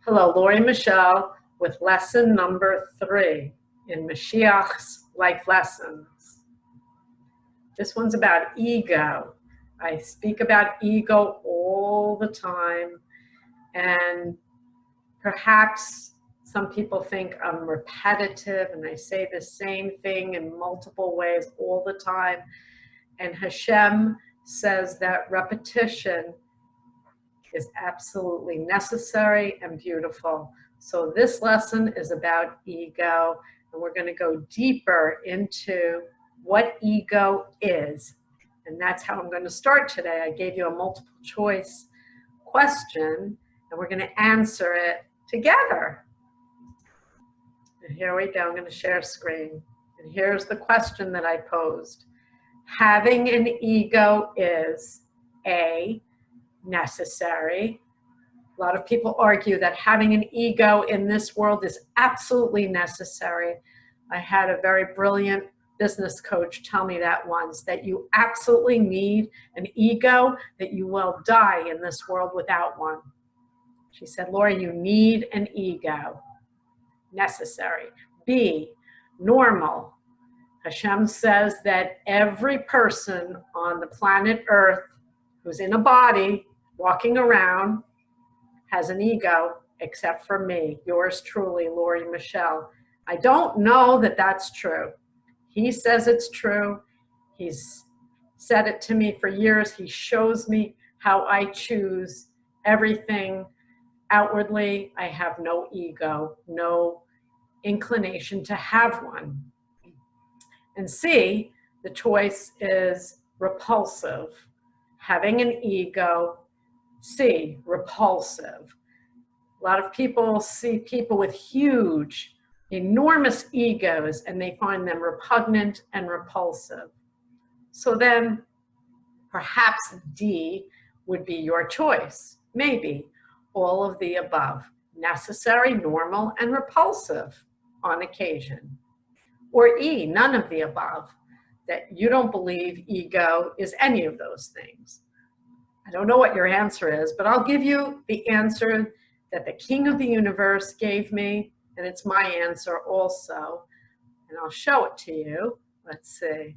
Hello, Lori Michelle with lesson number 3 in Moshiach's life lessons. This one's about ego. I speak about ego all the time, and perhaps some people think I'm repetitive and I say the same thing in multiple ways all the time. And Hashem says that repetition is absolutely necessary and beautiful. So this lesson is about ego, and we're going to go deeper into what ego is. And that's how I'm going to start today. I gave you a multiple choice question, and we're going to answer it together. And here we go. I'm going to share screen. And here's the question that I posed. Having an ego is A, necessary. A lot of people argue that having an ego in this world is absolutely necessary. I had a very brilliant business coach tell me that once, that you absolutely need an ego, that you will die in this world without one. She said, Lori, you need an ego. Necessary. B, normal. Hashem says that every person on the planet Earth who's in a body, walking around, has an ego, except for me, yours truly, Lori Michelle. I don't know that that's true. He says it's true. He's said it to me for years. He shows me how I choose everything outwardly. I have no ego, no inclination to have one. And C, the choice is repulsive. Having an ego, C, repulsive. A lot of people see people with huge, enormous egos and they find them repugnant and repulsive. So then perhaps D would be your choice. Maybe all of the above, necessary, normal, and repulsive on occasion. Or E, none of the above, that you don't believe ego is any of those things. I don't know what your answer is, but I'll give you the answer that the King of the Universe gave me, and it's my answer also. And I'll show it to you. Let's see.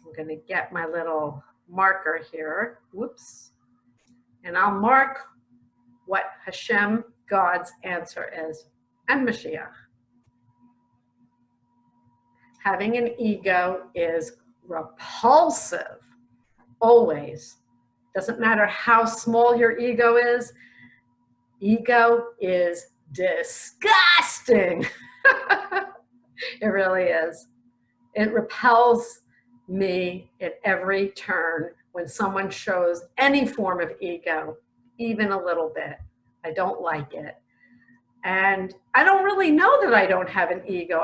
I'm going to get my little marker here. Whoops. And I'll mark what Hashem, God's answer is, and Mashiach. Having an ego is repulsive, always. Doesn't matter how small your ego is disgusting. It really is. It repels me at every turn when someone shows any form of ego, even a little bit. I don't like it. And I don't really know that I don't have an ego.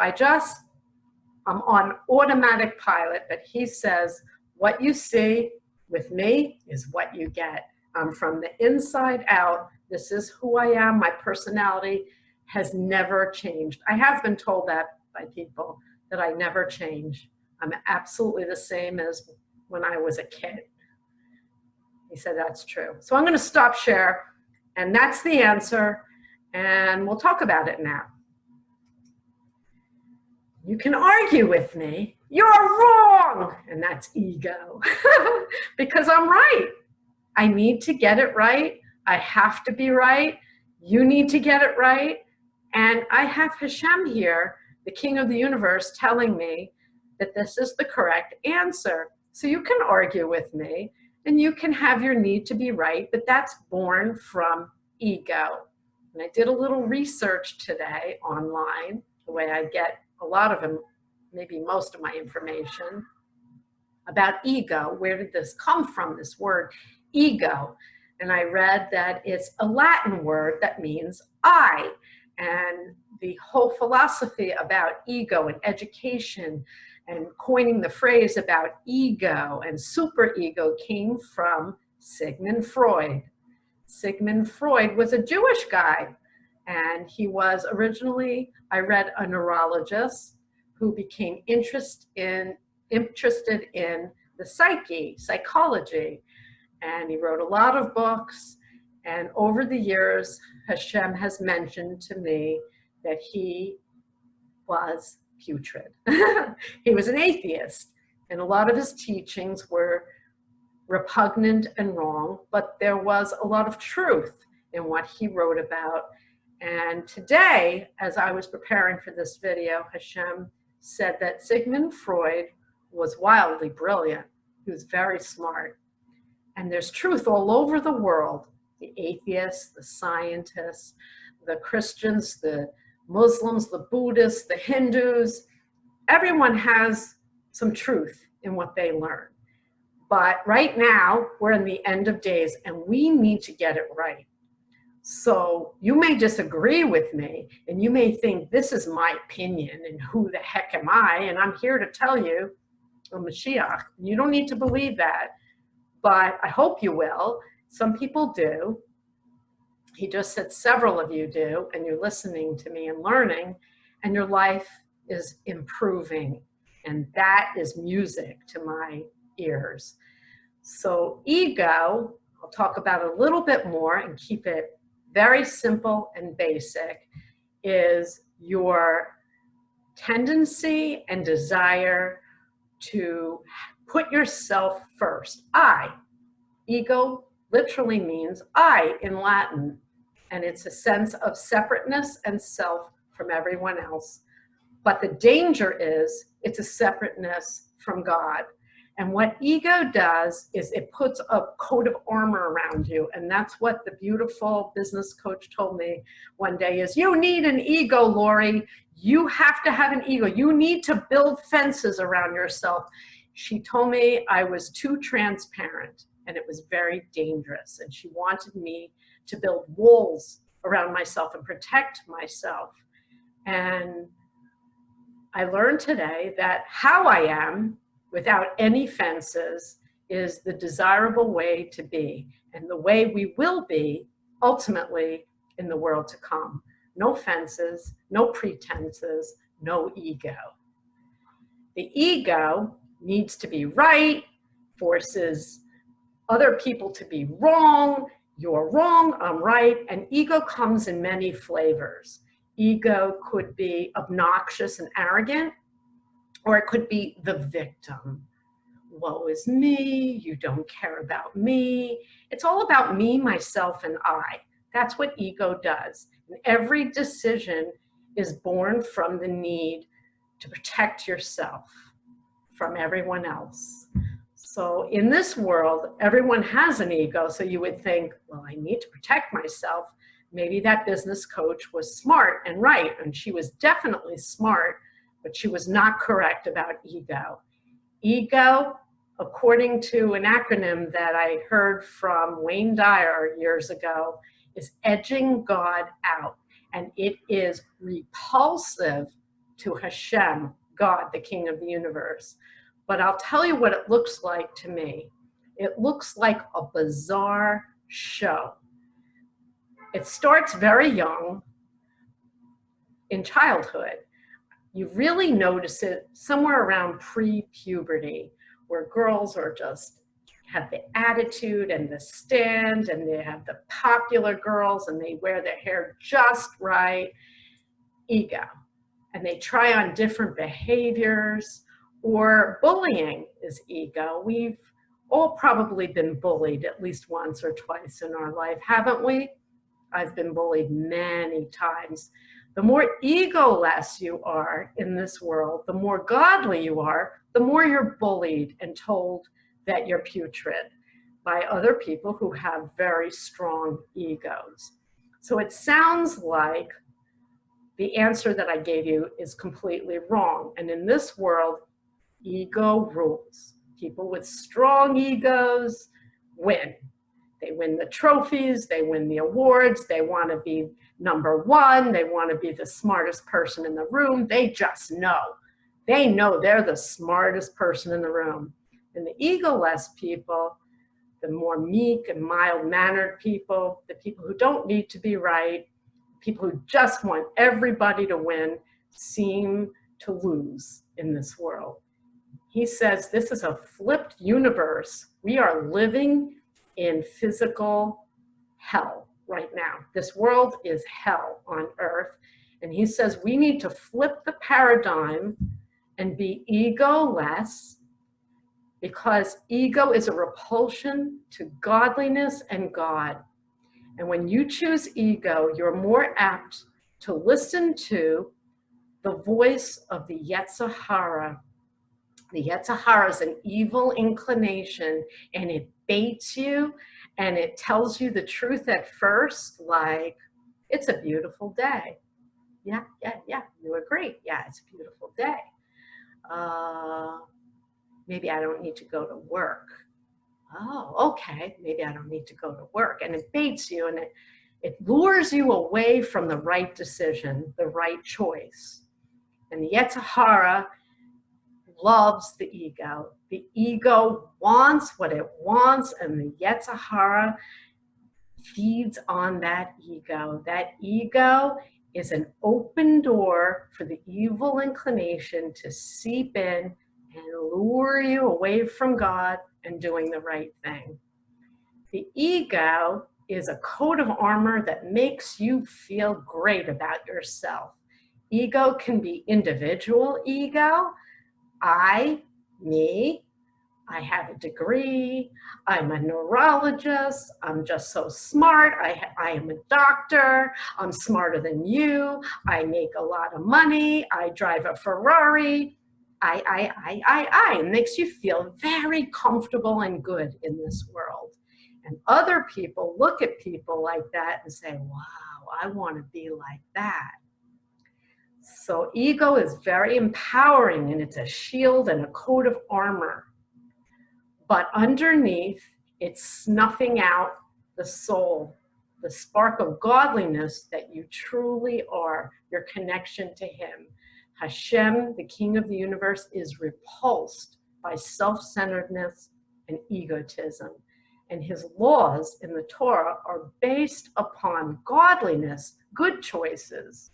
I'm on automatic pilot, but he says, what you see with me is what you get. I'm from the inside out. This is who I am. My personality has never changed. I have been told that by people, that I never change. I'm absolutely the same as when I was a kid. He said that's true. So I'm going to stop share, and that's the answer, and we'll talk about it now. You can argue with me, you're wrong, and that's ego, because I'm right. I need to get it right. I have to be right. You need to get it right. And I have Hashem here, the King of the Universe, telling me that this is the correct answer. So you can argue with me, and you can have your need to be right, but that's born from ego. And I did a little research today online, the way I get a lot of them, maybe most of my information about ego. Where did this come from, this word ego? And I read that it's a Latin word that means I. And the whole philosophy about ego and education and coining the phrase about ego and superego came from Sigmund Freud. Sigmund Freud was a Jewish guy. And he was originally, I read, a neurologist who became interested in the psychology. And he wrote a lot of books. And over the years, Hashem has mentioned to me that he was putrid. He was an atheist, and a lot of his teachings were repugnant and wrong, but there was a lot of truth in what he wrote about. And today, as I was preparing for this video, Hashem said that Sigmund Freud was wildly brilliant. He was very smart. And there's truth all over the world. The atheists, the scientists, the Christians, the Muslims, the Buddhists, the Hindus, everyone has some truth in what they learn. But right now, we're in the end of days, and we need to get it right. So you may disagree with me, and you may think this is my opinion, and who the heck am I? And I'm here to tell you, Mashiach, you don't need to believe that, but I hope you will. Some people do. He just said several of you do, and you're listening to me and learning, and your life is improving. And that is music to my ears. So ego, I'll talk about a little bit more and keep it very simple and basic, is your tendency and desire to put yourself first. Ego literally means I in Latin, and it's a sense of separateness and self from everyone else. But the danger is it's a separateness from God. And what ego does is it puts a coat of armor around you. And that's what the beautiful business coach told me one day is, you need an ego, Lori. You have to have an ego. You need to build fences around yourself. She told me I was too transparent and it was very dangerous. And she wanted me to build walls around myself and protect myself. And I learned today that how I am, without any fences, is the desirable way to be, and the way we will be ultimately in the world to come. No fences, no pretenses, no ego. The ego needs to be right, forces other people to be wrong. You're wrong, I'm right, and ego comes in many flavors. Ego could be obnoxious and arrogant, or it could be the victim. Woe is me, you don't care about me. It's all about me, myself, and I. That's what ego does. And every decision is born from the need to protect yourself from everyone else. So in this world, everyone has an ego, so you would think, well, I need to protect myself. Maybe that business coach was smart and right, and she was definitely smart, but she was not correct about ego. Ego, according to an acronym that I heard from Wayne Dyer years ago, is edging God out. And it is repulsive to Hashem, God, the King of the universe. But I'll tell you what it looks like to me. It looks like a bizarre show. It starts very young, in childhood. You really notice it somewhere around pre-puberty, where girls are just have the attitude and the stand, and they have the popular girls, and they wear their hair just right. Ego. And they try on different behaviors, or bullying is ego. We've all probably been bullied at least once or twice in our life, haven't we? I've been bullied many times. The more egoless you are in this world, the more godly you are, the more you're bullied and told that you're putrid by other people who have very strong egos. So it sounds like the answer that I gave you is completely wrong. And in this world, ego rules. People with strong egos win. They win the trophies, they win the awards, they want to be number one, they want to be the smartest person in the room. They just know. They know they're the smartest person in the room. And the egoless people, the more meek and mild-mannered people, the people who don't need to be right, people who just want everybody to win, seem to lose in this world. He says this is a flipped universe. We are living in physical hell right now. This world is hell on earth. And he says we need to flip the paradigm and be egoless, because ego is a repulsion to godliness and God. And when you choose ego, you're more apt to listen to the voice of the Yetzer Hara. The Yetzer Hara is an evil inclination, and it baits you, and it tells you the truth at first, like, it's a beautiful day. Yeah, you agree. Yeah, it's a beautiful day. Maybe I don't need to go to work. Oh, okay, maybe I don't need to go to work. And it baits you, and it lures you away from the right decision, the right choice. And the Yetzer Hara loves the ego. The ego wants what it wants, and the Yetzer Hara feeds on that ego. That ego is an open door for the evil inclination to seep in and lure you away from God and doing the right thing. The ego is a coat of armor that makes you feel great about yourself. Ego can be individual ego. Me, I have a degree, I'm a neurologist, I'm just so smart, I am a doctor, I'm smarter than you, I make a lot of money, I drive a Ferrari. It makes you feel very comfortable and good in this world. And other people look at people like that and say, wow, I want to be like that. So ego is very empowering, and it's a shield and a coat of armor. But underneath, it's snuffing out the soul, the spark of godliness that you truly are, your connection to Him. Hashem, the King of the universe, is repulsed by self-centeredness and egotism. And His laws in the Torah are based upon godliness, good choices.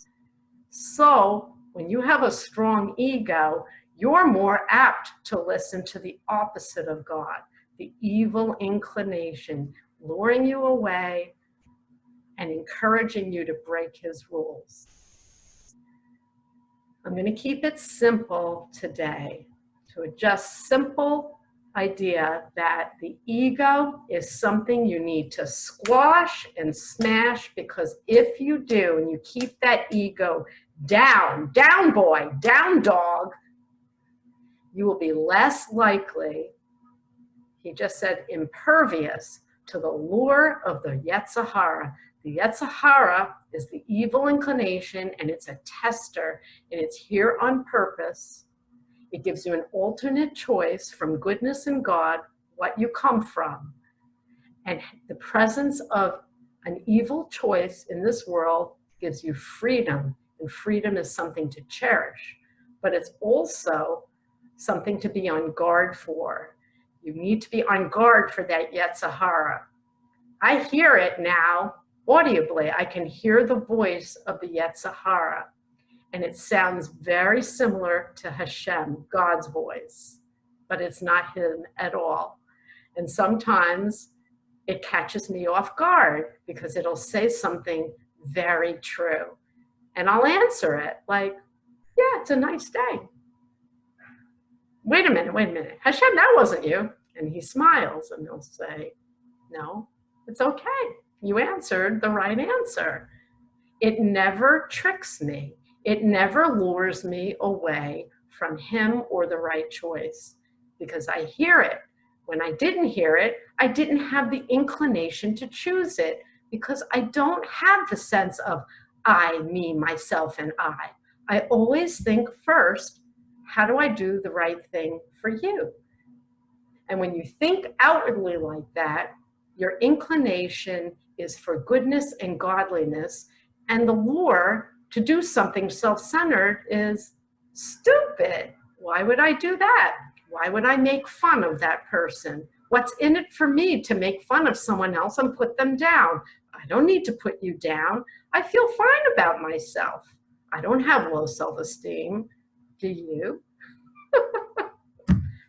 So when you have a strong ego, you're more apt to listen to the opposite of God, the evil inclination, luring you away and encouraging you to break His rules. I'm going to keep it simple today to a just simple idea that the ego is something you need to squash and smash, because if you do and you keep that ego down boy, down dog, you will be less likely, he just said, impervious to the lure of the Yetzer Hara. The Yetzer Hara is the evil inclination, and it's a tester, and it's here on purpose. It gives you an alternate choice from goodness and God, what you come from. And the presence of an evil choice in this world gives you freedom, and freedom is something to cherish, but it's also something to be on guard for. You need to be on guard for that Yetzer Hara. I hear it now, audibly. I can hear the voice of the Yetzer Hara. And it sounds very similar to Hashem, God's voice, but it's not Him at all. And sometimes it catches me off guard because it'll say something very true. And I'll answer it like, yeah, it's a nice day. Wait a minute. Hashem, that wasn't you. And He smiles and He'll say, no, it's okay. You answered the right answer. It never tricks me. It never lures me away from Him or the right choice, because I hear it. When I didn't hear it, I didn't have the inclination to choose it, because I don't have the sense of I, me, myself, and I. I always think first, how do I do the right thing for you? And when you think outwardly like that, your inclination is for goodness and godliness, and the lure to do something self-centered is stupid. Why would I do that? Why would I make fun of that person? What's in it for me to make fun of someone else and put them down? I don't need to put you down. I feel fine about myself. I don't have low self-esteem. Do you?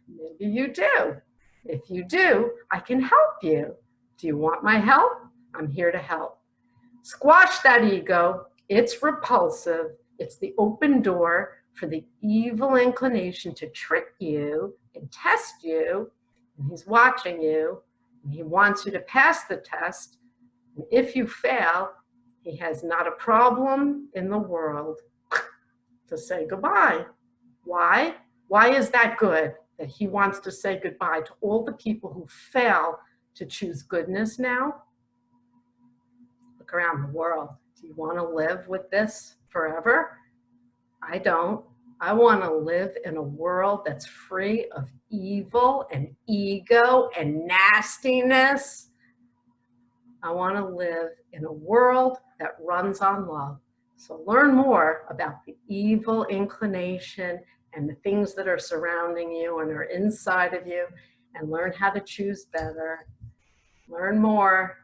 Maybe you do. If you do, I can help you. Do you want my help? I'm here to help. Squash that ego. It's repulsive. It's the open door for the evil inclination to trick you and test you. And he's watching you. And he wants you to pass the test. And if you fail, he has not a problem in the world to say goodbye. Why? Why is that good that he wants to say goodbye to all the people who fail to choose goodness now? Look around the world. Do you want to live with this forever? I don't. I want to live in a world that's free of evil and ego and nastiness. I want to live in a world that runs on love. So learn more about the evil inclination and the things that are surrounding you and are inside of you, and learn how to choose better. Learn more.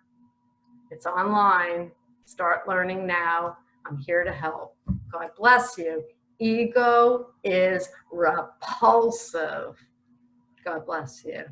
It's online. Start learning now. I'm here to help. God bless you. Ego is repulsive. God bless you.